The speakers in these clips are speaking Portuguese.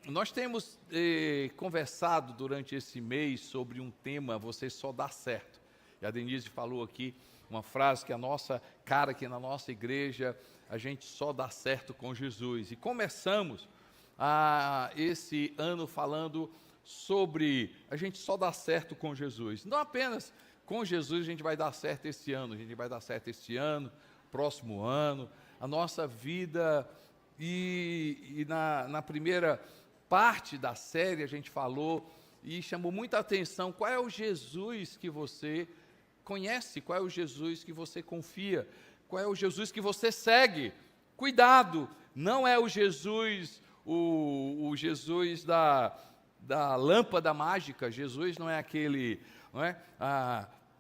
Nós temos conversado durante esse mês sobre um tema, você só dá certo. E a Denise falou aqui uma frase que a nossa cara aqui na nossa igreja, a gente só dá certo com Jesus. E começamos esse ano falando sobre a gente só dá certo com Jesus. Não apenas com Jesus a gente vai dar certo esse ano, a gente vai dar certo esse ano, próximo ano, a nossa vida. E na primeira parte da série a gente falou e chamou muita atenção qual é o Jesus que você conhece, qual é o Jesus que você confia, qual é o Jesus que você segue. Cuidado, não é o Jesus, o Jesus da lâmpada mágica. Jesus não é aquele, não é,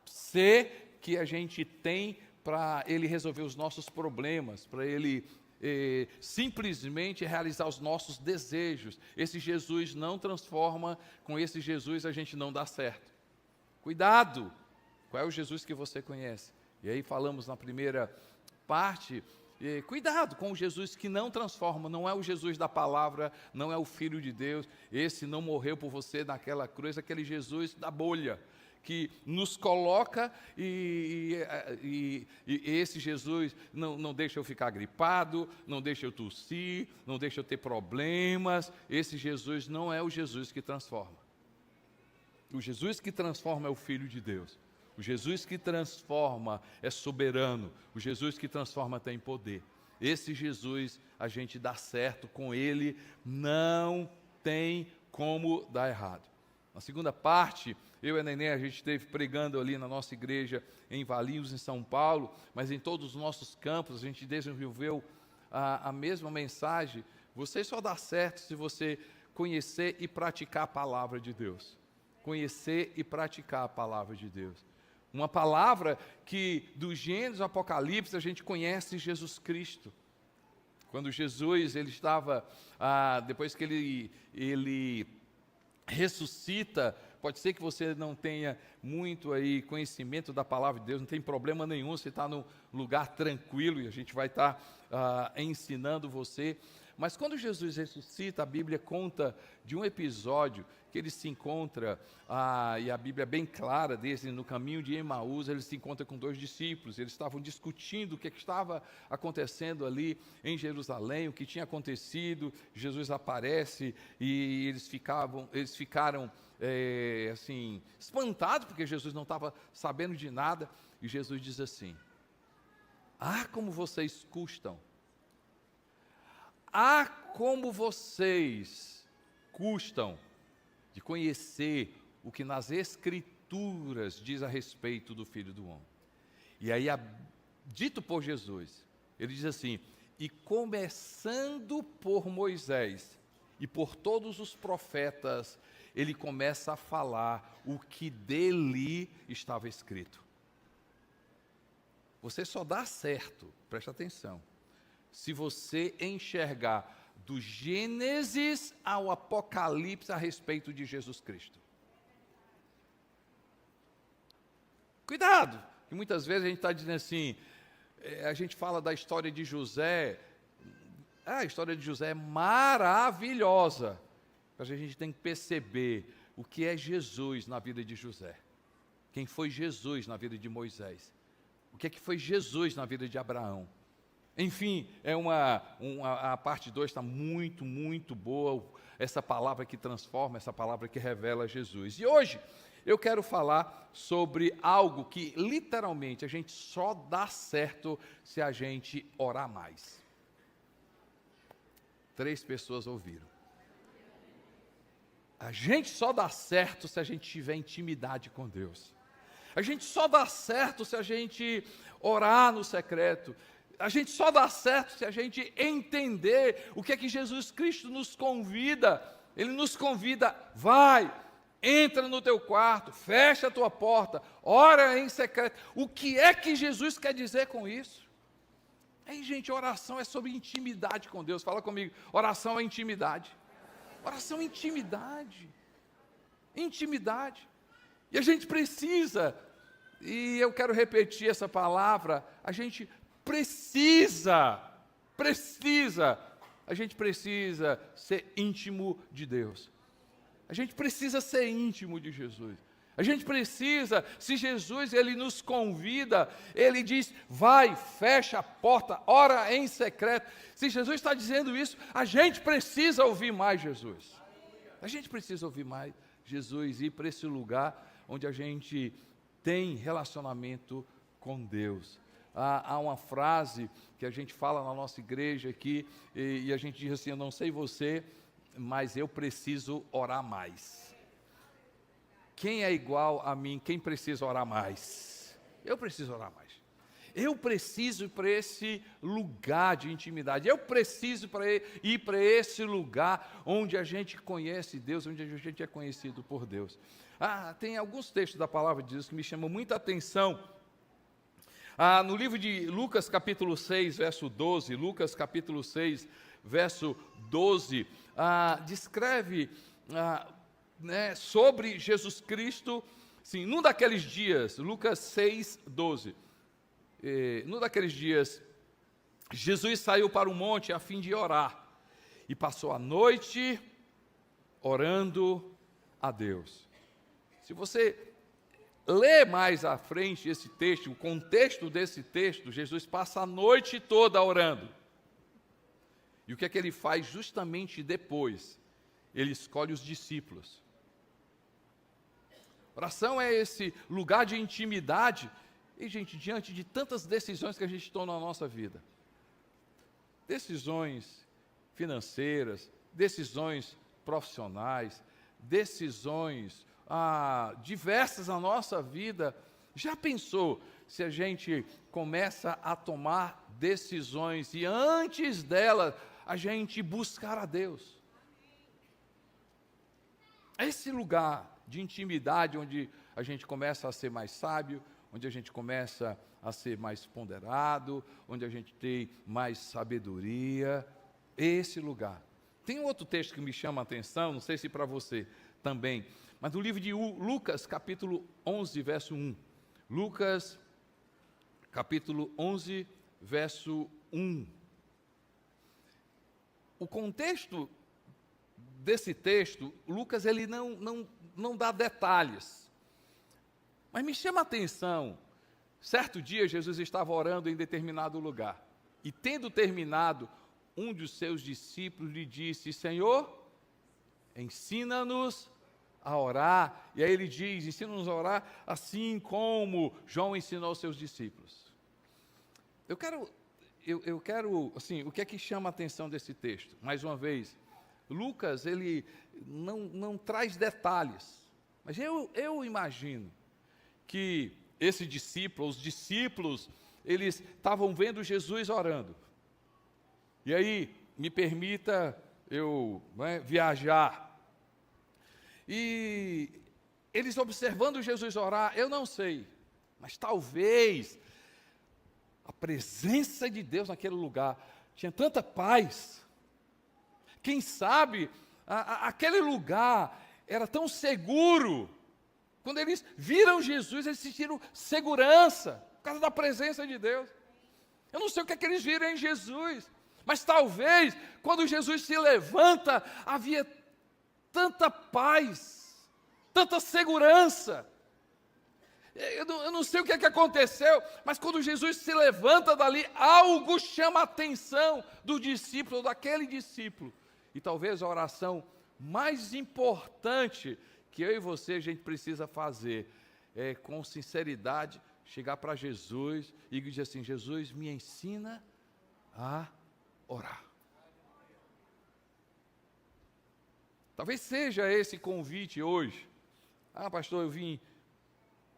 ser que a gente tem para ele resolver os nossos problemas, para ele simplesmente realizar os nossos desejos. Esse Jesus não transforma, com esse Jesus a gente não dá certo. Cuidado, qual é o Jesus que você conhece? E aí falamos na primeira parte, cuidado com o Jesus que não transforma, não é o Jesus da palavra, não é o Filho de Deus, esse não morreu por você naquela cruz, aquele Jesus da bolha, que nos coloca e esse Jesus não deixa eu ficar gripado, não deixa eu tossir, não deixa eu ter problemas. Esse Jesus não é o Jesus que transforma. O Jesus que transforma é o Filho de Deus. O Jesus que transforma é soberano. O Jesus que transforma tem poder. Esse Jesus, a gente dá certo com ele, não tem como dar errado. Na segunda parte, eu e a Nenê, a gente esteve pregando ali na nossa igreja em Valinhos, em São Paulo, mas em todos os nossos campos, a gente desenvolveu a mesma mensagem. Você só dá certo se você conhecer e praticar a palavra de Deus. Conhecer e praticar a palavra de Deus. Uma palavra que do Gênesis ao Apocalipse a gente conhece Jesus Cristo. Quando Jesus, ele estava, depois que ele ressuscita, pode ser que você não tenha muito aí conhecimento da palavra de Deus, não tem problema nenhum, você está num lugar tranquilo e a gente vai estar ensinando você. Mas quando Jesus ressuscita, a Bíblia conta de um episódio que ele se encontra, e a Bíblia é bem clara desse, no caminho de Emaús, ele se encontra com 2 discípulos, eles estavam discutindo o que estava acontecendo ali em Jerusalém, o que tinha acontecido. Jesus aparece e eles ficaram assim, espantados, porque Jesus não estava sabendo de nada, e Jesus diz assim: como vocês custam! Como vocês custam de conhecer o que nas Escrituras diz a respeito do Filho do Homem. E aí, dito por Jesus, ele diz assim: e começando por Moisés e por todos os profetas, ele começa a falar o que dele estava escrito. Você só dá certo, presta atenção, se você enxergar do Gênesis ao Apocalipse a respeito de Jesus Cristo. Cuidado, que muitas vezes a gente está dizendo assim, a gente fala da história de José, a história de José é maravilhosa, mas a gente tem que perceber o que é Jesus na vida de José, quem foi Jesus na vida de Moisés, o que é que foi Jesus na vida de Abraão. Enfim, a parte 2 está muito, muito boa, essa palavra que transforma, essa palavra que revela Jesus. E hoje eu quero falar sobre algo que literalmente a gente só dá certo se a gente orar mais. 3 pessoas ouviram. A gente só dá certo se a gente tiver intimidade com Deus. A gente só dá certo se a gente orar no secreto. A gente só dá certo se a gente entender o que é que Jesus Cristo nos convida. Ele nos convida, vai, entra no teu quarto, fecha a tua porta, ora em secreto. O que é que Jesus quer dizer com isso? Gente, oração é sobre intimidade com Deus. Fala comigo, oração é intimidade. Oração é intimidade. Intimidade. E a gente precisa, e eu quero repetir essa palavra, a gente precisa a gente precisa ser íntimo de Deus. A gente precisa ser íntimo de Jesus. A gente precisa, se Jesus ele nos convida, ele diz, vai, fecha a porta, ora em secreto. Se Jesus está dizendo isso, a gente precisa ouvir mais Jesus. A gente precisa ouvir mais Jesus e ir para esse lugar onde a gente tem relacionamento com Deus. Há uma frase que a gente fala na nossa igreja aqui, e a gente diz assim, eu não sei você, mas eu preciso orar mais. Quem é igual a mim? Quem precisa orar mais? Eu preciso orar mais. Eu preciso ir para esse lugar de intimidade. Eu preciso ir para esse lugar onde a gente conhece Deus, onde a gente é conhecido por Deus. Tem alguns textos da palavra de Deus que me chamam muita atenção. No livro de Lucas capítulo 6, verso 12, Lucas capítulo 6, verso 12, descreve sobre Jesus Cristo, sim, num daqueles dias, Lucas 6, 12, num daqueles dias, Jesus saiu para o monte a fim de orar, e passou a noite orando a Deus. Se você lê mais à frente esse texto, o contexto desse texto, Jesus passa a noite toda orando. E o que é que ele faz justamente depois? Ele escolhe os discípulos. Oração é esse lugar de intimidade, e gente, diante de tantas decisões que a gente toma na nossa vida, decisões financeiras, decisões profissionais, decisões diversas na nossa vida, já pensou se a gente começa a tomar decisões e antes delas a gente buscar a Deus? Esse lugar de intimidade onde a gente começa a ser mais sábio, onde a gente começa a ser mais ponderado, onde a gente tem mais sabedoria, esse lugar. Tem um outro texto que me chama a atenção, não sei se para você também, mas no livro de Lucas, capítulo 11, verso 1. Lucas, capítulo 11, verso 1. O contexto desse texto, Lucas ele não dá detalhes, mas me chama a atenção, certo dia Jesus estava orando em determinado lugar, e tendo terminado, um dos seus discípulos lhe disse, Senhor, ensina-nos a orar, e aí ele diz, ensina-nos a orar, assim como João ensinou aos seus discípulos. Eu quero, assim, o que é que chama a atenção desse texto? Mais uma vez, Lucas, ele não traz detalhes, mas eu imagino que esse discípulo, os discípulos, eles estavam vendo Jesus orando, e aí, me permita eu viajar, e eles observando Jesus orar, eu não sei, mas talvez a presença de Deus naquele lugar tinha tanta paz. Quem sabe aquele lugar era tão seguro. Quando eles viram Jesus, eles sentiram segurança por causa da presença de Deus. Eu não sei o que é que eles viram em Jesus, mas talvez quando Jesus se levanta, havia tanta paz, tanta segurança. Eu não sei o que é que aconteceu, mas quando Jesus se levanta dali, algo chama a atenção do discípulo, daquele discípulo. E talvez a oração mais importante que eu e você a gente precisa fazer é, com sinceridade, chegar para Jesus e dizer assim, Jesus, me ensina a orar. Talvez seja esse convite hoje. Pastor, eu vim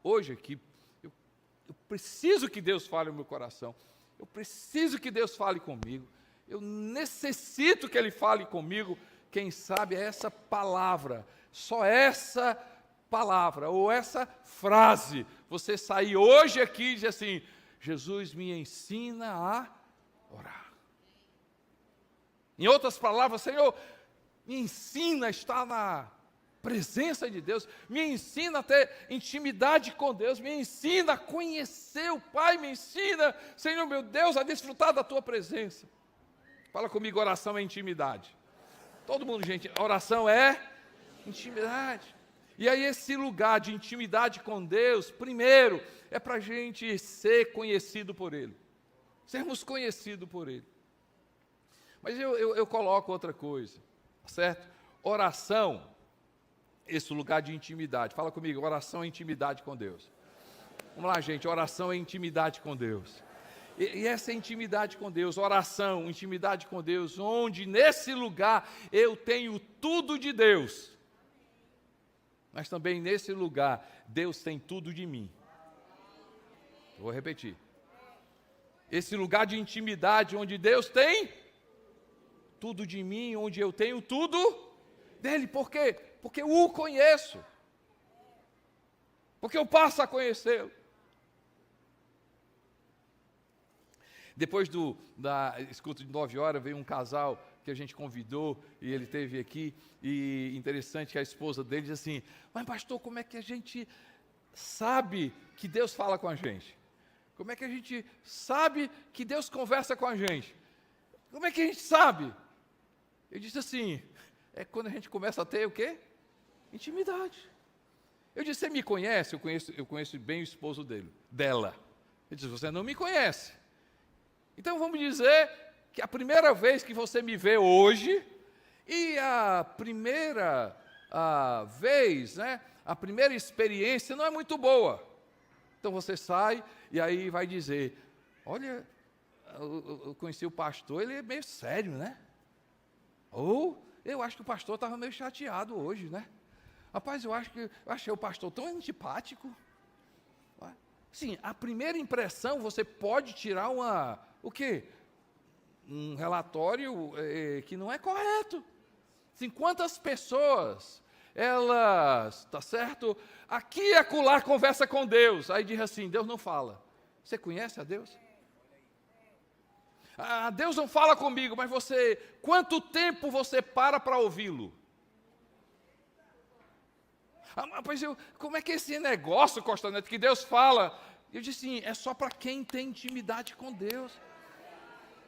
hoje aqui, eu preciso que Deus fale no meu coração, eu preciso que Deus fale comigo, eu necessito que Ele fale comigo. Quem sabe é essa palavra, só essa palavra, ou essa frase, você sair hoje aqui e dizer assim, Jesus me ensina a orar. Em outras palavras, Senhor, me ensina a estar na presença de Deus, me ensina a ter intimidade com Deus, me ensina a conhecer o Pai, me ensina, Senhor meu Deus, a desfrutar da Tua presença. Fala comigo, oração é intimidade. Todo mundo, gente, oração é intimidade. E aí esse lugar de intimidade com Deus, primeiro, é para a gente ser conhecido por Ele. Sermos conhecidos por Ele. Mas eu coloco outra coisa, certo? Oração, esse lugar de intimidade. Fala comigo, oração é intimidade com Deus. Vamos lá, gente, oração é intimidade com Deus. E essa intimidade com Deus, oração, intimidade com Deus, onde nesse lugar eu tenho tudo de Deus. Mas também nesse lugar, Deus tem tudo de mim. Vou repetir. Esse lugar de intimidade, onde Deus tem tudo de mim, onde eu tenho tudo dele. Por quê? Porque eu o conheço. Porque eu passo a conhecê-lo. Depois da escuta de 9 horas, veio um casal que a gente convidou, e ele esteve aqui, e interessante que a esposa dele diz assim, mas pastor, como é que a gente sabe que Deus fala com a gente? Como é que a gente sabe que Deus conversa com a gente? Como é que a gente sabe? Eu disse assim, é quando a gente começa a ter o quê? Intimidade. Eu disse, você me conhece? Eu conheço bem o esposo dela. Ele disse, você não me conhece. Então vamos dizer que a primeira vez que você me vê hoje, e a primeira vez, né, a primeira experiência não é muito boa. Então você sai e aí vai dizer, olha, eu conheci o pastor, ele é meio sério, né? Ou eu acho que o pastor estava meio chateado hoje, né? Rapaz, eu achei o pastor tão antipático. Sim, a primeira impressão você pode tirar o quê? Um relatório que não é correto. Assim, quantas pessoas, elas, tá certo? Aqui e acolá conversa com Deus. Aí diz assim, Deus não fala. Você conhece a Deus? Deus não fala comigo, mas quanto tempo você para ouvi-lo? Pois como é que é esse negócio, Costa Neto, que Deus fala? Eu disse assim, é só para quem tem intimidade com Deus.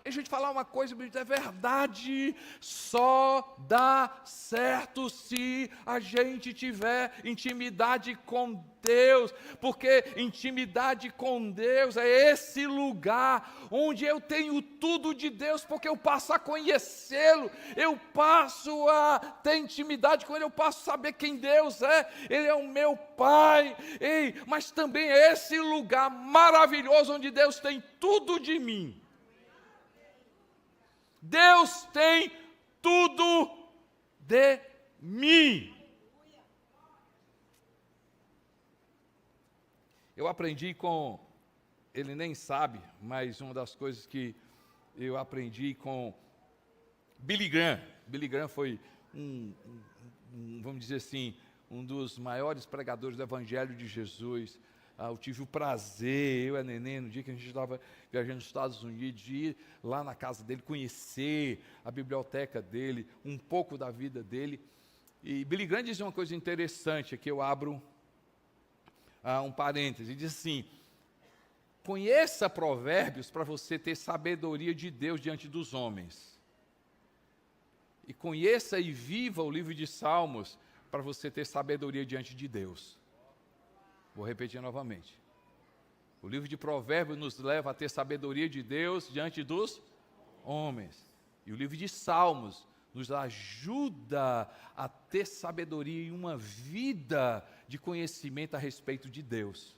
Deixa eu te falar uma coisa, é verdade, só dá certo se a gente tiver intimidade com Deus, porque intimidade com Deus é esse lugar onde eu tenho tudo de Deus, porque eu passo a conhecê-lo, eu passo a ter intimidade com Ele, eu passo a saber quem Deus é, Ele é o meu Pai, mas também é esse lugar maravilhoso onde Deus tem tudo de mim. Deus tem tudo de mim. Eu aprendi ele nem sabe, mas uma das coisas que eu aprendi com Billy Graham. Billy Graham foi vamos dizer assim, um dos maiores pregadores do Evangelho de Jesus. Eu tive o prazer, eu e a Nenê, no dia que a gente estava viajando nos Estados Unidos, de ir lá na casa dele, conhecer a biblioteca dele, um pouco da vida dele. E Billy Graham diz uma coisa interessante, aqui eu abro um parêntese, ele diz assim, conheça provérbios para você ter sabedoria de Deus diante dos homens. E conheça e viva o livro de Salmos para você ter sabedoria diante de Deus. Vou repetir novamente. O livro de Provérbios nos leva a ter sabedoria de Deus diante dos homens. E o livro de Salmos nos ajuda a ter sabedoria e uma vida de conhecimento a respeito de Deus.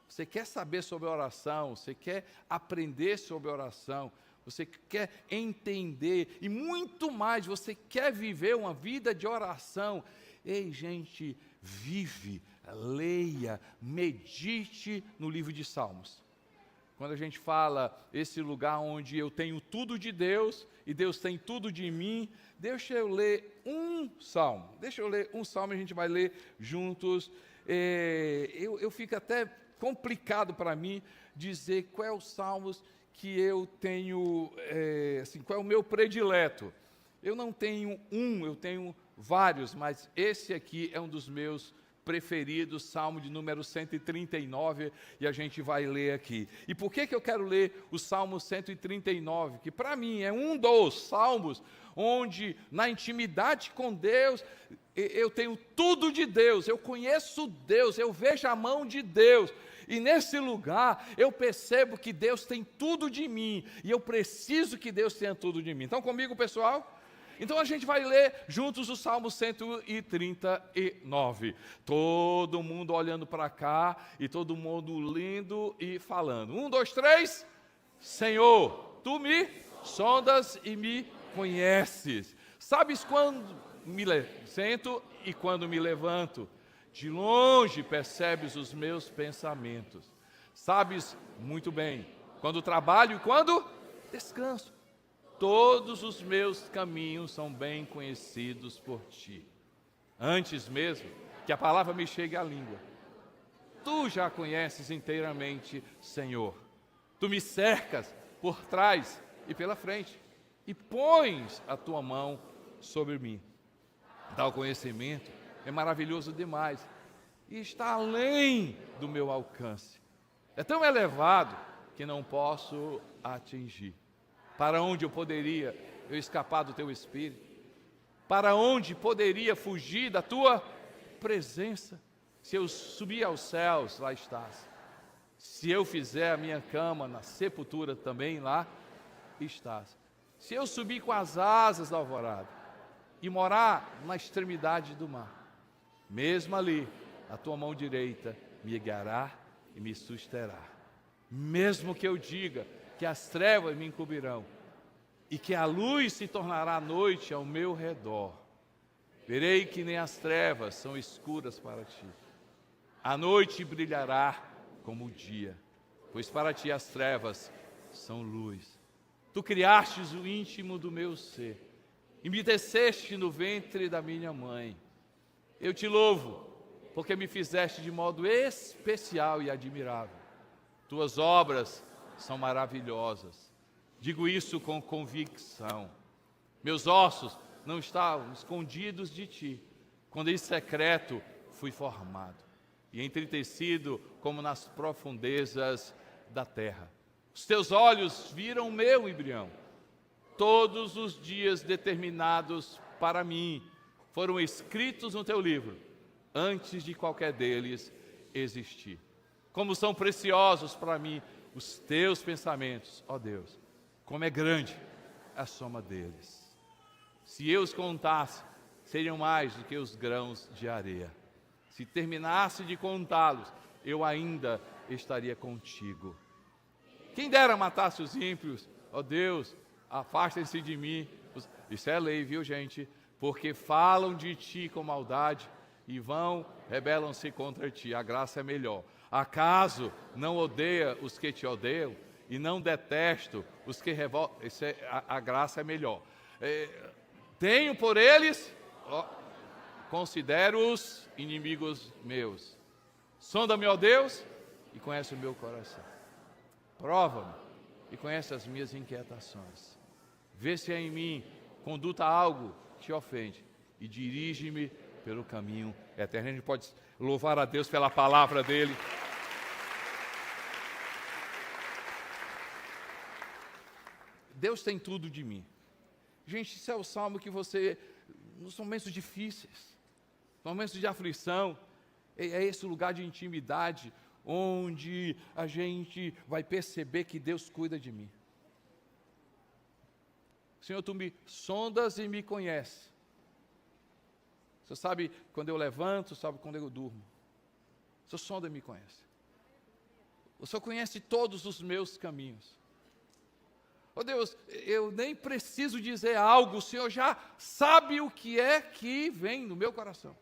Você quer saber sobre oração, você quer aprender sobre oração, você quer entender e muito mais, você quer viver uma vida de oração. Ei, gente, vive, leia, medite no livro de Salmos. Quando a gente fala esse lugar onde eu tenho tudo de Deus e Deus tem tudo de mim, deixa eu ler um salmo. Deixa eu ler um salmo e a gente vai ler juntos. Eu fico até complicado para mim dizer qual é o salmos que eu tenho, assim, qual é o meu predileto. Eu não tenho eu tenho vários, mas esse aqui é um dos meus preferido, Salmo de número 139, e a gente vai ler aqui. E por que eu quero ler o Salmo 139? Que para mim é um dos salmos onde, na intimidade com Deus, eu tenho tudo de Deus, eu conheço Deus, eu vejo a mão de Deus. E nesse lugar eu percebo que Deus tem tudo de mim, e eu preciso que Deus tenha tudo de mim. Estão comigo, pessoal? Então a gente vai ler juntos o Salmo 139. Todo mundo olhando para cá e todo mundo lendo e falando. 1, 2, 3. Senhor, tu me sondas e me conheces. Sabes quando me sento e quando me levanto. De longe percebes os meus pensamentos. Sabes muito bem quando trabalho e quando descanso. Todos os meus caminhos são bem conhecidos por ti. Antes mesmo que a palavra me chegue à língua, tu já conheces inteiramente, Senhor. Tu me cercas por trás e pela frente, e pões a tua mão sobre mim. Tal conhecimento é maravilhoso demais e está além do meu alcance. É tão elevado que não posso atingir. Para onde eu poderia escapar do teu Espírito? Para onde poderia fugir da tua presença? Se eu subir aos céus, lá estás. Se eu fizer a minha cama na sepultura, também lá estás. Se eu subir com as asas da alvorada e morar na extremidade do mar, mesmo ali, a tua mão direita me guiará e me susterá. Mesmo que eu diga que as trevas me encobrirão e que a luz se tornará noite ao meu redor, verei que nem as trevas são escuras para ti. A noite brilhará como o dia, pois para ti as trevas são luz. Tu criastes o íntimo do meu ser e me teceste no ventre da minha mãe. Eu te louvo, porque me fizeste de modo especial e admirável. Tuas obras são maravilhosas. Digo isso com convicção. Meus ossos não estavam escondidos de ti, quando em secreto fui formado e entretecido como nas profundezas da terra. Os teus olhos viram o meu embrião. Todos os dias determinados para mim foram escritos no teu livro, antes de qualquer deles existir. Como são preciosos para mim os teus pensamentos, ó Deus, como é grande a soma deles. Se eu os contasse, seriam mais do que os grãos de areia. Se terminasse de contá-los, eu ainda estaria contigo. Quem dera matasse os ímpios, ó Deus, afastem-se de mim. Isso é lei, viu, gente? Porque falam de ti com maldade e rebelam-se contra ti. A graça é melhor. Acaso não odeia os que te odeiam e não detesto os que revoltam? A graça é melhor. Tenho por eles, considero-os inimigos meus. Sonda-me, ó Deus, e conhece o meu coração. Prova-me e conhece as minhas inquietações. Vê se há em mim conduta algo que te ofende e dirige-me pelo caminho eterno. A gente pode louvar a Deus pela palavra dele. Deus tem tudo de mim. Gente, isso é o salmo que você, nos momentos difíceis, nos momentos de aflição, é esse lugar de intimidade, onde a gente vai perceber que Deus cuida de mim. Senhor, tu me sondas e me conheces. Você sabe quando eu levanto, sabe quando eu durmo. O Senhor sonda e me conhece. O Senhor conhece todos os meus caminhos. Oh Deus, eu nem preciso dizer algo, o Senhor já sabe o que é que vem no meu coração.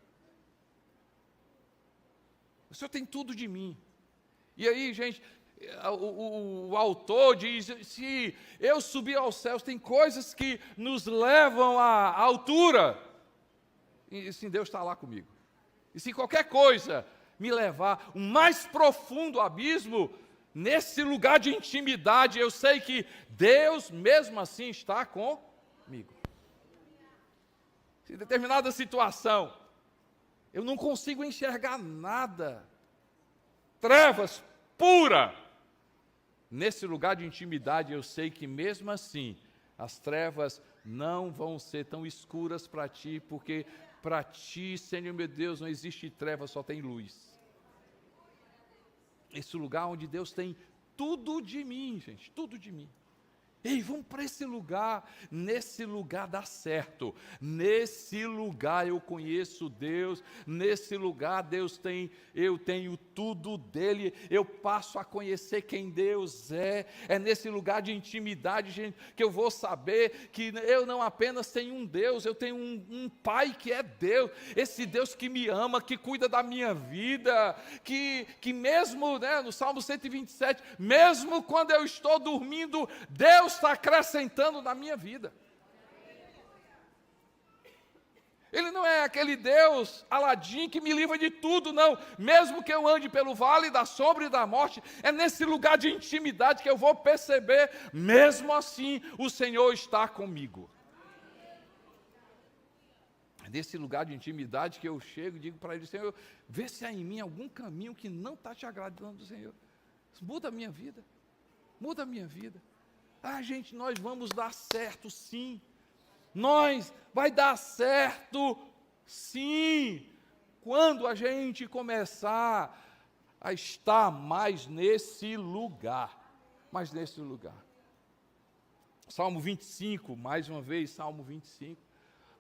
O Senhor tem tudo de mim. E aí, gente, o autor diz, se eu subir aos céus, tem coisas que nos levam à altura. E sim, Deus está lá comigo. E se qualquer coisa me levar um mais profundo abismo, nesse lugar de intimidade, eu sei que Deus mesmo assim está comigo. Se em determinada situação eu não consigo enxergar nada. Trevas pura. Nesse lugar de intimidade, eu sei que mesmo assim, as trevas não vão ser tão escuras para ti, porque para ti, Senhor meu Deus, não existe treva, só tem luz. Esse lugar onde Deus tem tudo de mim, gente, tudo de mim. Ei, vamos para esse lugar, nesse lugar dá certo, nesse lugar eu conheço Deus, nesse lugar eu tenho tudo dele, eu passo a conhecer quem Deus é nesse lugar de intimidade, gente, que eu vou saber que eu não apenas tenho um Deus, eu tenho um Pai que é Deus, esse Deus que me ama, que cuida da minha vida, que mesmo, né, no Salmo 127, mesmo quando eu estou dormindo, Deus está acrescentando na minha vida. Ele não é aquele Deus Aladim que me livra de tudo, não. Mesmo que eu ande pelo vale da sombra e da morte, é nesse lugar de intimidade que eu vou perceber, mesmo assim, o Senhor está comigo. É nesse lugar de intimidade que eu chego e digo para Ele, Senhor, vê se há em mim algum caminho que não está te agradando, Senhor. Muda a minha vida, muda a minha vida. Ah, gente, nós vamos dar certo, sim. Vai dar certo, sim. Quando a gente começar a estar mais nesse lugar. Mais nesse lugar. Salmo 25, mais uma vez, Salmo 25.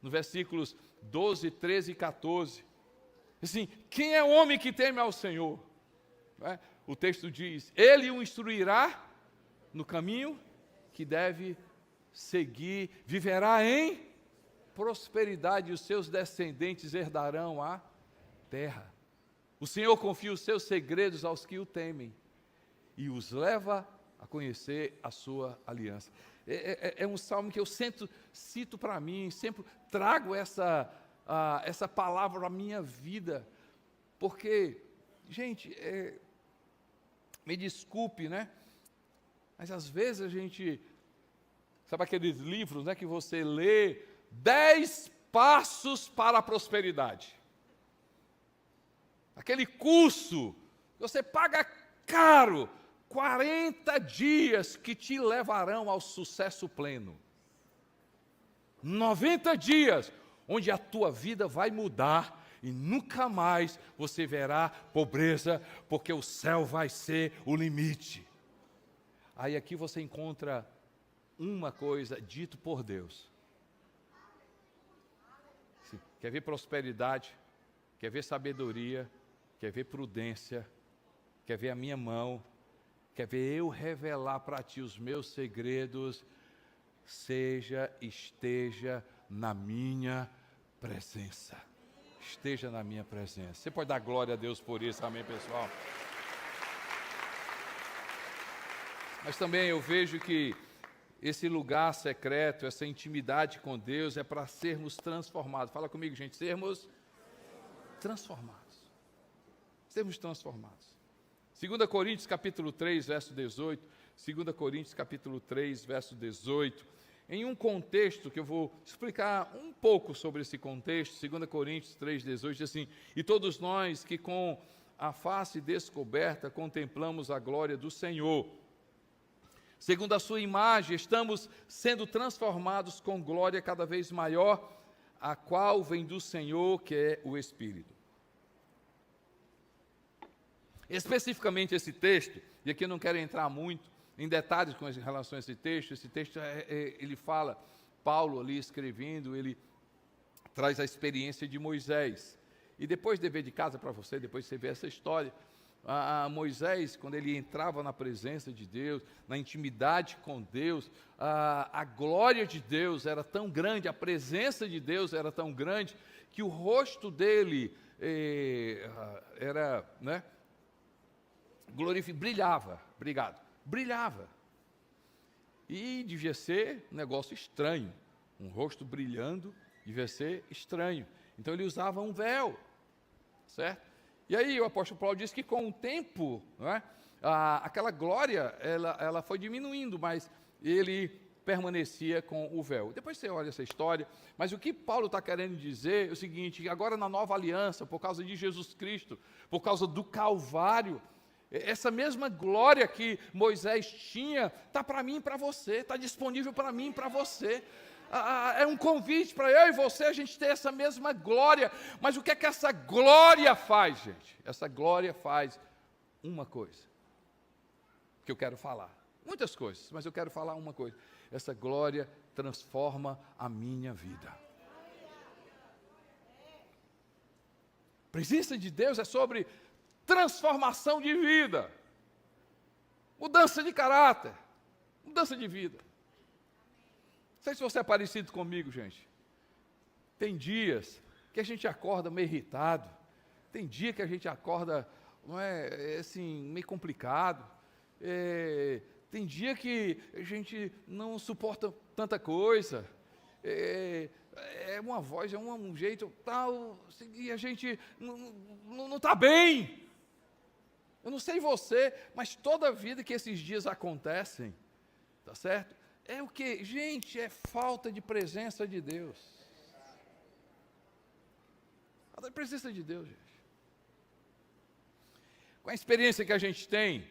No versículos 12, 13 e 14. Assim, quem é o homem que teme ao Senhor? O texto diz, Ele o instruirá no caminho que deve seguir, viverá em prosperidade, e os seus descendentes herdarão a terra. O Senhor confia os seus segredos aos que o temem, e os leva a conhecer a sua aliança. É um salmo que eu cito para mim, sempre trago essa palavra para a minha vida, porque, gente, me desculpe, né? Mas às vezes a gente, sabe aqueles livros, né, que você lê, 10 passos para a prosperidade. Aquele curso, você paga caro, 40 dias que te levarão ao sucesso pleno. 90 dias, onde a tua vida vai mudar e nunca mais você verá pobreza, porque o céu vai ser o limite. Aí aqui você encontra uma coisa dito por Deus. Quer ver prosperidade? Quer ver sabedoria? Quer ver prudência? Quer ver a minha mão? Quer ver eu revelar para ti os meus segredos? Esteja na minha presença. Esteja na minha presença. Você pode dar glória a Deus por isso, amém, pessoal? Mas também eu vejo que esse lugar secreto, essa intimidade com Deus é para sermos transformados. Fala comigo, gente, sermos transformados. Sermos transformados. 2 Coríntios capítulo 3, verso 18. 2 Coríntios capítulo 3, verso 18. Em um contexto que eu vou explicar um pouco sobre esse contexto, 2 Coríntios 3, 18, diz assim, e todos nós que com a face descoberta contemplamos a glória do Senhor, segundo a sua imagem, estamos sendo transformados com glória cada vez maior, a qual vem do Senhor, que é o Espírito. Especificamente esse texto, e aqui eu não quero entrar muito em detalhes com relação a esse texto ele fala, Paulo ali escrevendo, ele traz a experiência de Moisés. E depois dever de casa para você, depois você vê essa história, Moisés, quando ele entrava na presença de Deus, na intimidade com Deus, a glória de Deus era tão grande, a presença de Deus era tão grande, que o rosto dele era, né, brilhava. E devia ser um negócio estranho, um rosto brilhando, devia ser estranho. Então ele usava um véu, certo? E aí o apóstolo Paulo diz que com o tempo, não é, aquela glória, ela foi diminuindo, mas ele permanecia com o véu. Depois você olha essa história, mas o que Paulo está querendo dizer é o seguinte: agora na nova aliança, por causa de Jesus Cristo, por causa do Calvário, essa mesma glória que Moisés tinha, está para mim e para você, está disponível para mim e para você. É um convite para eu e você, a gente ter essa mesma glória. Mas o que é que essa glória faz, gente? Essa glória faz uma coisa, que eu quero falar. Muitas coisas, mas eu quero falar uma coisa. Essa glória transforma a minha vida. A presença de Deus é sobre transformação de vida, mudança de caráter, mudança de vida. Não sei se você é parecido comigo, gente. Tem dias que a gente acorda meio irritado, tem dia que a gente acorda, não é assim, meio complicado, tem dia que a gente não suporta tanta coisa, é uma voz, é um jeito tal, e a gente não está bem. Eu não sei você, mas toda vida que esses dias acontecem, tá certo? É o que? Gente, é falta de presença de Deus. Falta de presença de Deus, gente. Com a experiência que a gente tem,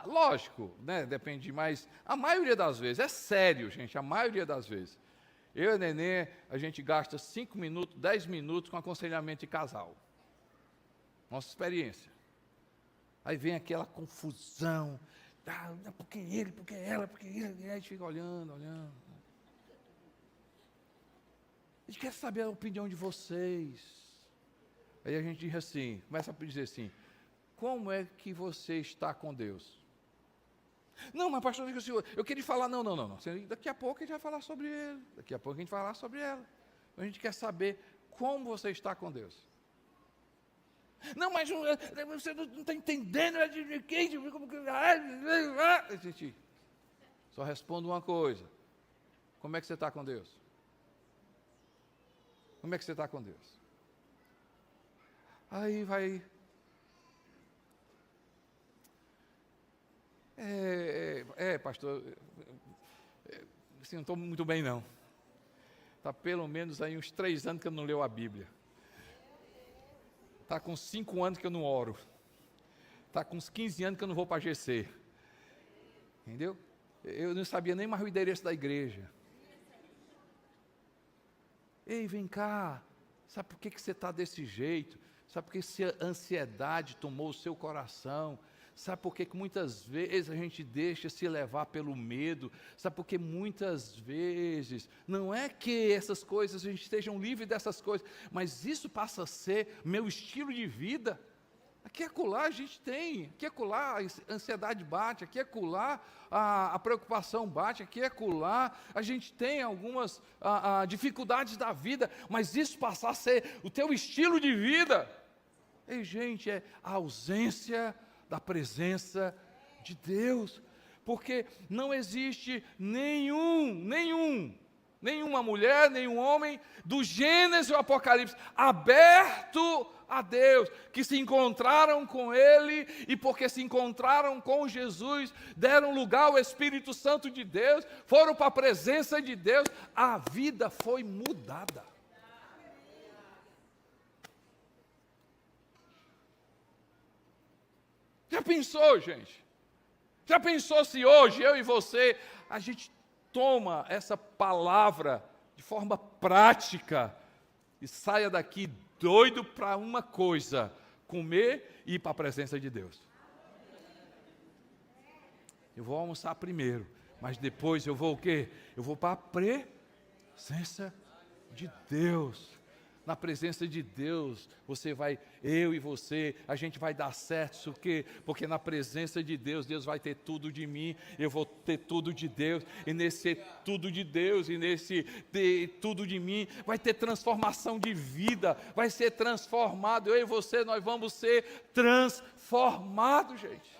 lógico, né, depende, mas a maioria das vezes, é sério, gente, a maioria das vezes, eu e a Nenê, a gente gasta 5 minutos, 10 minutos com aconselhamento de casal. Nossa experiência. Aí vem aquela confusão, porque ele, porque ela, porque ele, e aí a gente fica olhando. A gente quer saber a opinião de vocês. Aí a gente diz assim, começa a dizer assim: como é que você está com Deus? Não, mas pastor, eu queria falar, não. Daqui a pouco a gente vai falar sobre ele, daqui a pouco a gente vai falar sobre ela. A gente quer saber como você está com Deus. Não, mas você não está entendendo, gente, só respondo uma coisa: como é que você está com Deus? Como é que você está com Deus? Aí vai... pastor, assim, não estou muito bem não. Está pelo menos aí uns 3 anos que eu não leio a Bíblia. Está com 5 anos que eu não oro. Está com uns 15 anos que eu não vou para a GC. Entendeu? Eu não sabia nem mais o endereço da igreja. Ei, vem cá. Sabe por que você está desse jeito? Sabe por que a ansiedade tomou o seu coração? Sabe por que muitas vezes a gente deixa se levar pelo medo? Sabe por que muitas vezes, não é que essas coisas, a gente esteja livre dessas coisas, mas isso passa a ser meu estilo de vida. Aqui e acolá a gente tem, aqui e acolá a ansiedade bate, aqui e acolá a preocupação bate, aqui e acolá a gente tem algumas dificuldades da vida, mas isso passar a ser o teu estilo de vida. Ei, gente, é a ausência da presença de Deus, porque não existe nenhuma mulher, nenhum homem, do Gênesis ao Apocalipse, aberto a Deus, que se encontraram com Ele, e porque se encontraram com Jesus, deram lugar ao Espírito Santo de Deus, foram para a presença de Deus, a vida foi mudada. Já pensou, gente? Já pensou se hoje, eu e você, a gente toma essa palavra de forma prática e saia daqui doido para uma coisa: comer e ir para a presença de Deus. Eu vou almoçar primeiro, mas depois eu vou o quê? Eu vou para a presença de Deus. Na presença de Deus, eu e você, a gente vai dar certo, isso quê? Porque na presença de Deus, Deus vai ter tudo de mim, eu vou ter tudo de Deus, e nesse tudo de Deus, e nesse ter tudo de mim, vai ter transformação de vida, vai ser transformado, eu e você, nós vamos ser transformados, gente.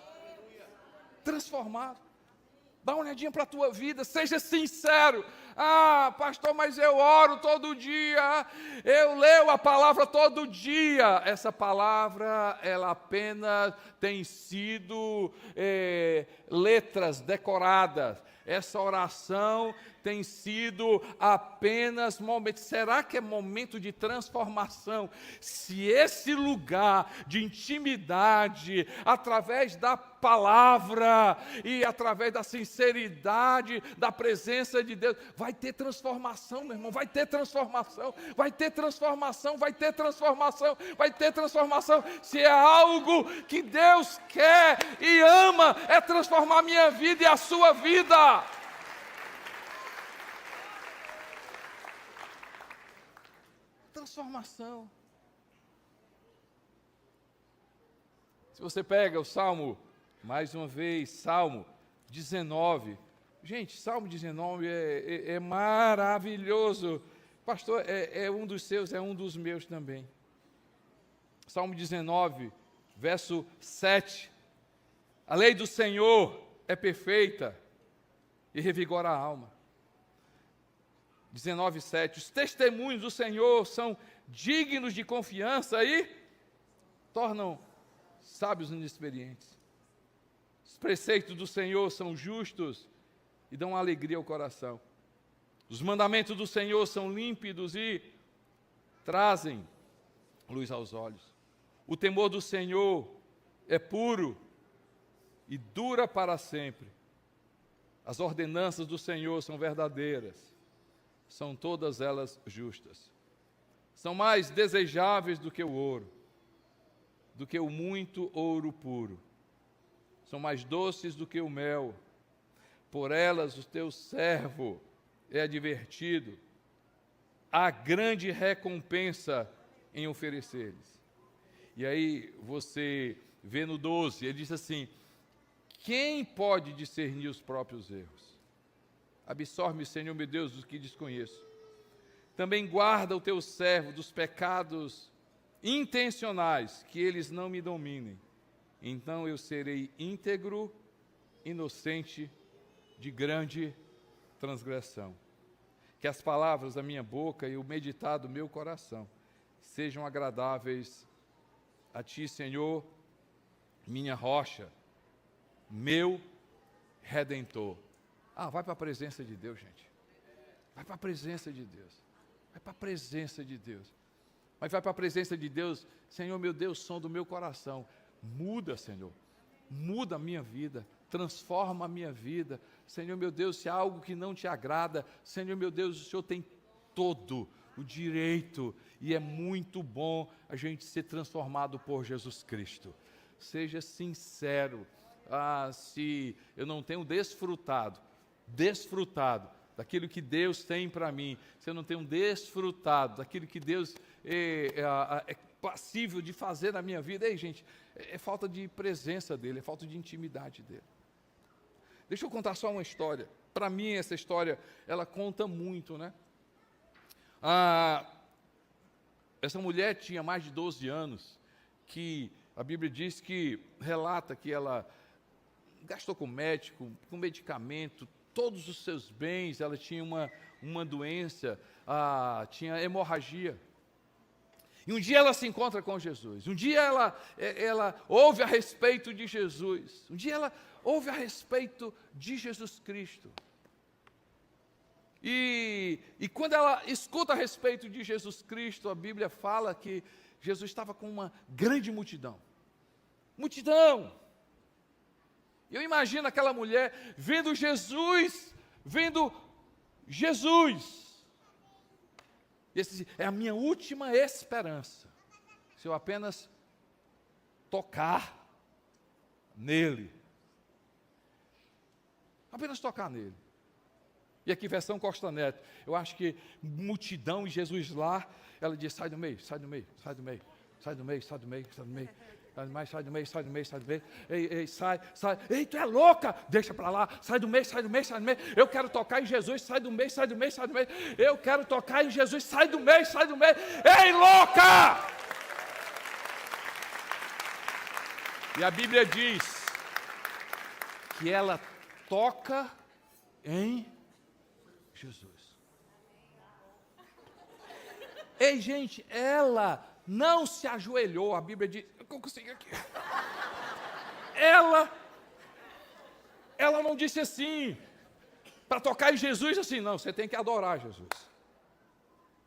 Transformado. Dá uma olhadinha para a tua vida, seja sincero. Ah, pastor, mas eu oro todo dia, eu leio a palavra todo dia. Essa palavra, ela apenas tem sido letras decoradas. Essa oração tem sido apenas momento. Será que é momento de transformação? Se esse lugar de intimidade, através da palavra e através da sinceridade, da presença de Deus, vai ter transformação, meu irmão, vai ter transformação, vai ter transformação, vai ter transformação, vai ter transformação. Se é algo que Deus quer e ama, é transformar a minha vida e a sua vida. Transformação. Se você pega o Salmo, mais uma vez, Salmo 19. Gente, Salmo 19 é maravilhoso. Pastor, é um dos seus, é um dos meus também. Salmo 19, verso 7. A lei do Senhor é perfeita e revigora a alma. 19:7, os testemunhos do Senhor são dignos de confiança e tornam sábios inexperientes. Os preceitos do Senhor são justos e dão alegria ao coração. Os mandamentos do Senhor são límpidos e trazem luz aos olhos. O temor do Senhor é puro e dura para sempre. As ordenanças do Senhor são verdadeiras. São todas elas justas. São mais desejáveis do que o ouro, do que o muito ouro puro. São mais doces do que o mel. Por elas o teu servo é advertido. Há grande recompensa em oferecer-lhes. E aí você vê no 12, ele diz assim: quem pode discernir os próprios erros? Absorve-me, Senhor meu Deus, dos que desconheço. Também guarda o teu servo dos pecados intencionais, que eles não me dominem. Então eu serei íntegro, inocente, de grande transgressão. Que as palavras da minha boca e o meditar do meu coração sejam agradáveis a ti, Senhor, minha rocha, meu Redentor. Vai para a presença de Deus, gente. Vai para a presença de Deus. Vai para a presença de Deus. Mas vai para a presença de Deus. Senhor, meu Deus, som do meu coração. Muda, Senhor. Muda a minha vida. Transforma a minha vida. Senhor, meu Deus, se há algo que não te agrada, Senhor, meu Deus, o Senhor tem todo o direito. E é muito bom a gente ser transformado por Jesus Cristo. Seja sincero. Se eu não tenho desfrutado daquilo que Deus tem para mim, se eu não tenho desfrutado daquilo que Deus é passível de fazer na minha vida, gente, é falta de presença dEle, é falta de intimidade dEle. Deixa eu contar só uma história. Para mim, essa história, ela conta muito, né? Essa mulher tinha mais de 12 anos, que a Bíblia diz que, relata que ela gastou com médico, com medicamento, todos os seus bens. Ela tinha uma doença, tinha hemorragia. E um dia ela se encontra com Jesus. Um dia ela ouve a respeito de Jesus. Um dia ela ouve a respeito de Jesus Cristo. E quando ela escuta a respeito de Jesus Cristo, a Bíblia fala que Jesus estava com uma grande multidão. Multidão! Eu imagino aquela mulher vendo Jesus. Esse é a minha última esperança. Se eu apenas tocar nele. Apenas tocar nele. E aqui, versão Costa Neto. Eu acho que multidão e Jesus lá, ela diz: sai do meio, sai do meio, sai do meio, sai do meio, sai do meio, sai do meio. Sai do meio, sai do meio, sai do meio. Ei, sai. Ei, tu é louca? Deixa para lá. Sai do meio, sai do meio, sai do meio. Eu quero tocar em Jesus, sai do meio, sai do meio, sai do meio. Eu quero tocar em Jesus, sai do meio, sai do meio. Ei, louca! E a Bíblia diz que ela toca em Jesus. Ei, gente, ela não se ajoelhou. A Bíblia diz, eu consegui aqui. Ela não disse assim, para tocar em Jesus, assim, não, você tem que adorar Jesus.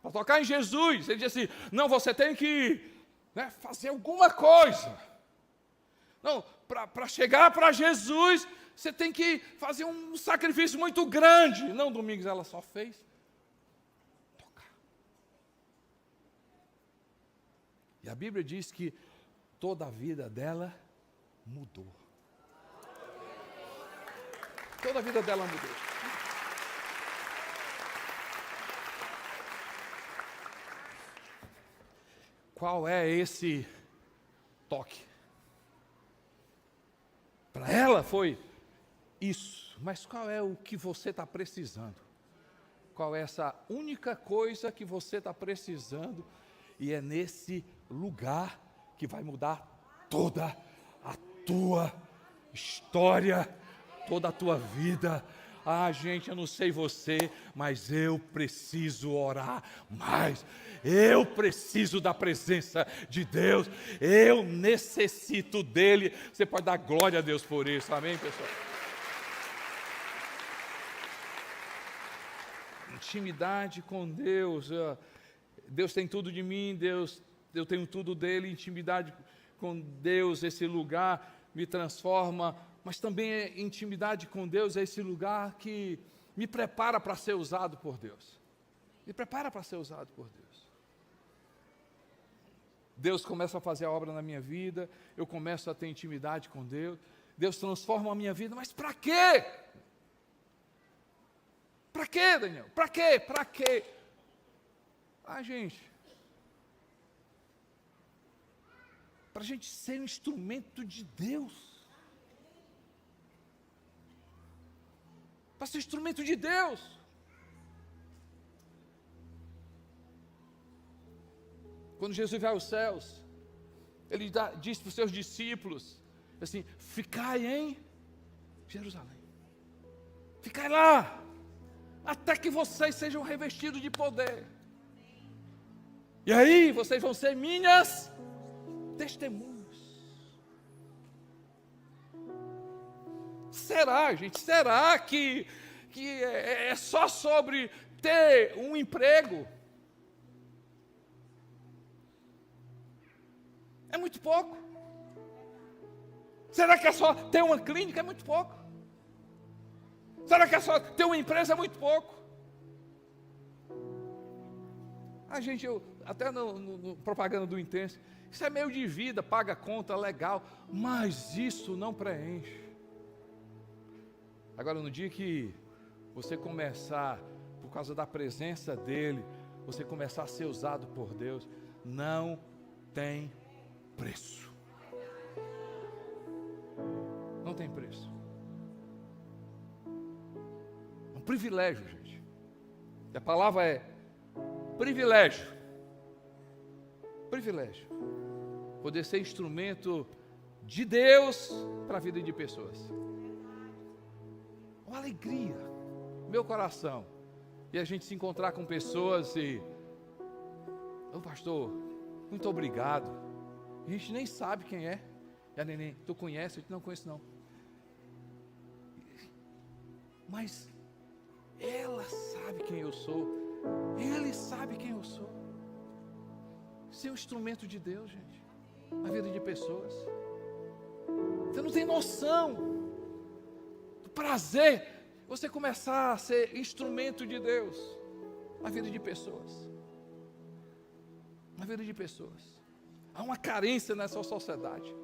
Para tocar em Jesus, ele disse assim, não, você tem que fazer alguma coisa. Não, para chegar para Jesus, você tem que fazer um sacrifício muito grande. Não, Domingos, ela só fez tocar. E a Bíblia diz que toda a vida dela mudou. Toda a vida dela mudou. Qual é esse toque? Para ela foi isso, mas qual é o que você está precisando? Qual é essa única coisa que você está precisando? E é nesse lugar que vai mudar toda a tua história, toda a tua vida. Ah, gente, eu não sei você, mas eu preciso orar mais. Eu preciso da presença de Deus. Eu necessito dele. Você pode dar glória a Deus por isso. Amém, pessoal? Intimidade com Deus. Deus tem tudo de mim, eu tenho tudo dele. Intimidade com Deus, esse lugar me transforma. Mas também intimidade com Deus é esse lugar que me prepara para ser usado por Deus. Me prepara para ser usado por Deus. Deus começa a fazer a obra na minha vida, eu começo a ter intimidade com Deus, Deus transforma a minha vida, mas para quê? Para quê, Daniel? Para quê? Para quê? Ah, gente, para a gente ser um instrumento de Deus. Para ser instrumento de Deus. Quando Jesus vai aos céus, ele diz para os seus discípulos, assim, ficai em Jerusalém. Ficai lá, até que vocês sejam revestidos de poder. E aí, vocês vão ser minhas testemunhas. Será, gente? Será que é só sobre ter um emprego? É muito pouco. Será que é só ter uma clínica? É muito pouco. Será que é só ter uma empresa? É muito pouco. Ah, gente, até no propaganda do Intenso, isso é meio de vida, paga conta, legal, mas isso não preenche. Agora, no dia que você começar, por causa da presença dEle, você começar a ser usado por Deus, não tem preço. Não tem preço. É um privilégio, gente. E a palavra é privilégio. Privilégio. Poder ser instrumento de Deus para a vida de pessoas. Uma alegria, meu coração, e a gente se encontrar com pessoas e, pastor, muito obrigado, a gente nem sabe quem é, e a neném, tu conhece? Eu não conheço não, mas ela sabe quem eu sou, ele sabe quem eu sou, ser um instrumento de Deus, gente, na vida de pessoas, você não tem noção, prazer, você começar a ser instrumento de Deus na vida de pessoas. Na vida de pessoas. Há uma carência nessa sociedade.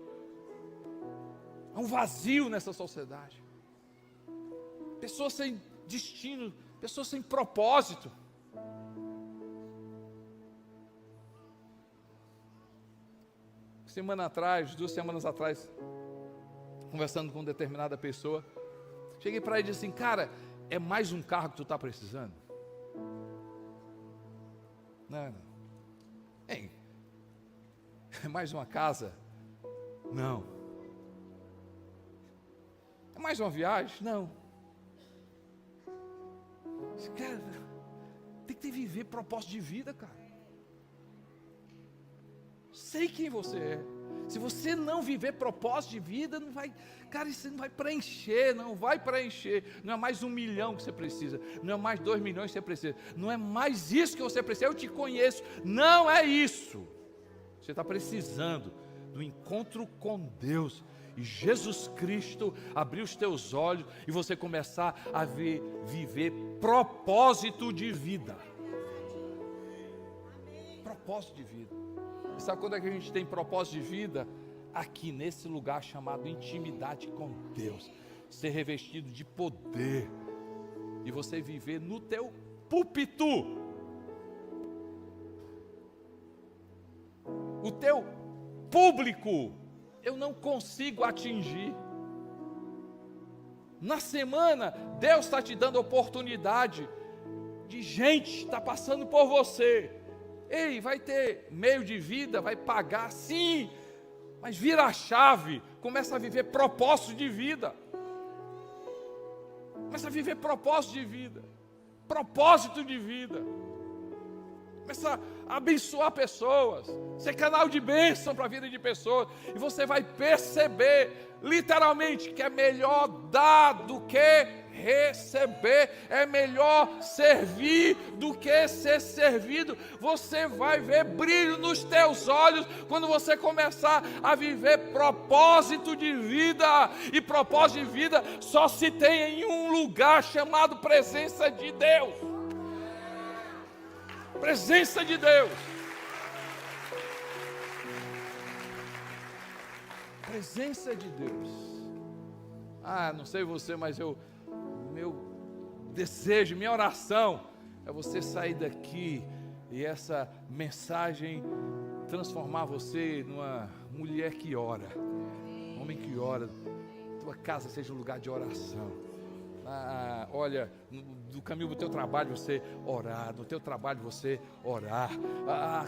Há um vazio nessa sociedade. Pessoas sem destino, pessoas sem propósito. Semana atrás, 2 semanas atrás, conversando com determinada pessoa, cheguei para ele e disse assim, cara, é mais um carro que tu está precisando? Não. Ei, é mais uma casa? Não. É mais uma viagem? Não. Cara, tem que viver propósito de vida, cara. sei quem você é. Se você não viver propósito de vida, não vai, cara, isso não vai preencher, não vai preencher. Não é mais 1 milhão que você precisa, não é mais 2 milhões que você precisa, não é mais isso que você precisa. Eu te conheço, não é isso. Você está precisando do encontro com Deus e Jesus Cristo abrir os teus olhos e você começar a viver propósito de vida. Propósito de vida. E sabe quando é que a gente tem propósito de vida? Aqui nesse lugar chamado intimidade com Deus, ser revestido de poder e você viver no teu púlpito, o teu público. Eu não consigo atingir. Na semana, Deus está te dando oportunidade de gente está passando por você. Ei, vai ter meio de vida, vai pagar, sim, mas vira a chave, começa a viver propósito de vida. Começa a viver propósito de vida. Propósito de vida. Começa a abençoar pessoas, ser canal de bênção para a vida de pessoas, e você vai perceber, literalmente, que é melhor dar do que receber, é melhor servir do que ser servido. Você vai ver brilho nos teus olhos quando você começar a viver propósito de vida, e propósito de vida só se tem em um lugar chamado presença de Deus. Presença de Deus. Presença de Deus. Não sei você, mas meu desejo, minha oração é você sair daqui e essa mensagem transformar você numa mulher que ora, um homem que ora. Tua casa seja um lugar de oração. Olha, do caminho do teu trabalho você orar, no teu trabalho você orar,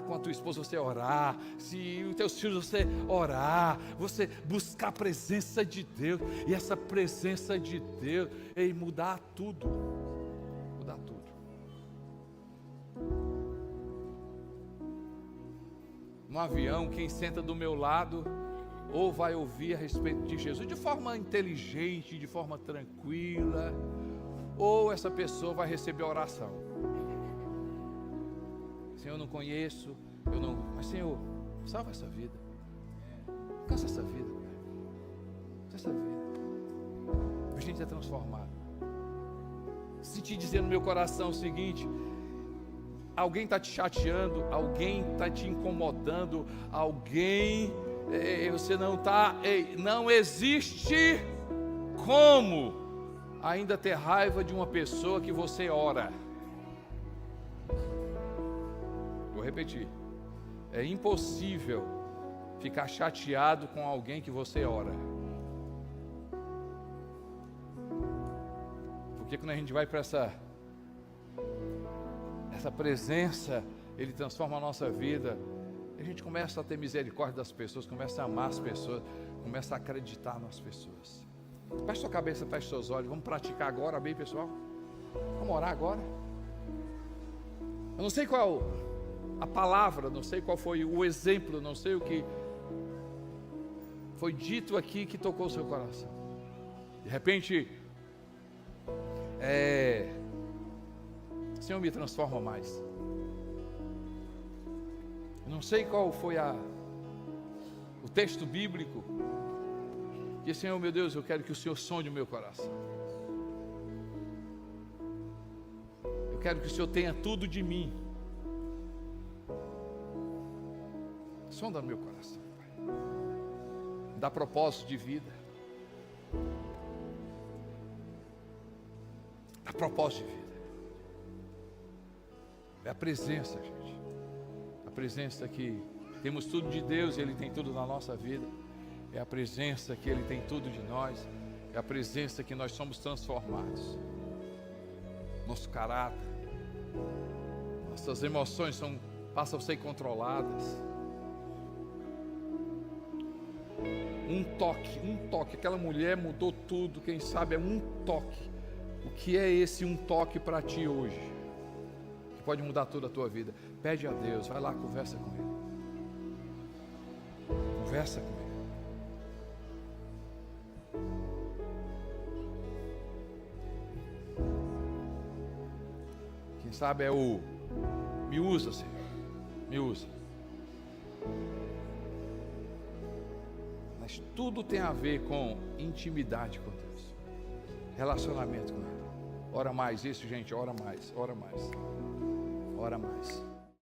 com a tua esposa você orar, se os teus filhos você orar, você buscar a presença de Deus, e essa presença de Deus, mudar tudo, mudar tudo. No avião, quem senta do meu lado, ou vai ouvir a respeito de Jesus de forma inteligente, de forma tranquila, ou essa pessoa vai receber oração. Senhor, eu não conheço, mas Senhor, salva essa vida, alcança essa vida, Pai. Essa vida, a gente é transformado. Se te dizer no meu coração o seguinte: alguém está te chateando, alguém está te incomodando, você não está, não existe como ainda ter raiva de uma pessoa que você ora. Vou repetir, é impossível ficar chateado com alguém que você ora. Porque quando a gente vai para essa presença, Ele transforma a nossa vida. A gente começa a ter misericórdia das pessoas, começa a amar as pessoas, começa a acreditar nas pessoas. Feche sua cabeça, feche seus olhos. Vamos praticar agora, bem, pessoal? Vamos orar agora. Eu não sei qual a palavra, não sei qual foi o exemplo, não sei o que foi dito aqui que tocou o seu coração. De repente, Senhor, me transforma mais. Não sei qual foi o texto bíblico que, Senhor, meu Deus, eu quero que o Senhor sonde o meu coração. Eu quero que o Senhor tenha tudo de mim. Sonda no meu coração, Pai. Dá propósito de vida. Dá propósito de vida. É a presença, gente. A presença que temos tudo de Deus e Ele tem tudo na nossa vida. É a presença que Ele tem tudo de nós. É a presença que nós somos transformados. Nosso caráter, nossas emoções passam a ser controladas. Um toque, aquela mulher mudou tudo. Quem sabe é um toque. O que é esse um toque para ti hoje? Que pode mudar toda a tua vida. Pede a Deus, vai lá, conversa com Ele. Conversa com Ele. Quem sabe é o me usa, Senhor, me usa. Mas tudo tem a ver com intimidade com Deus, relacionamento com Ele. Ora mais, isso, gente, ora mais, ora mais, ora mais.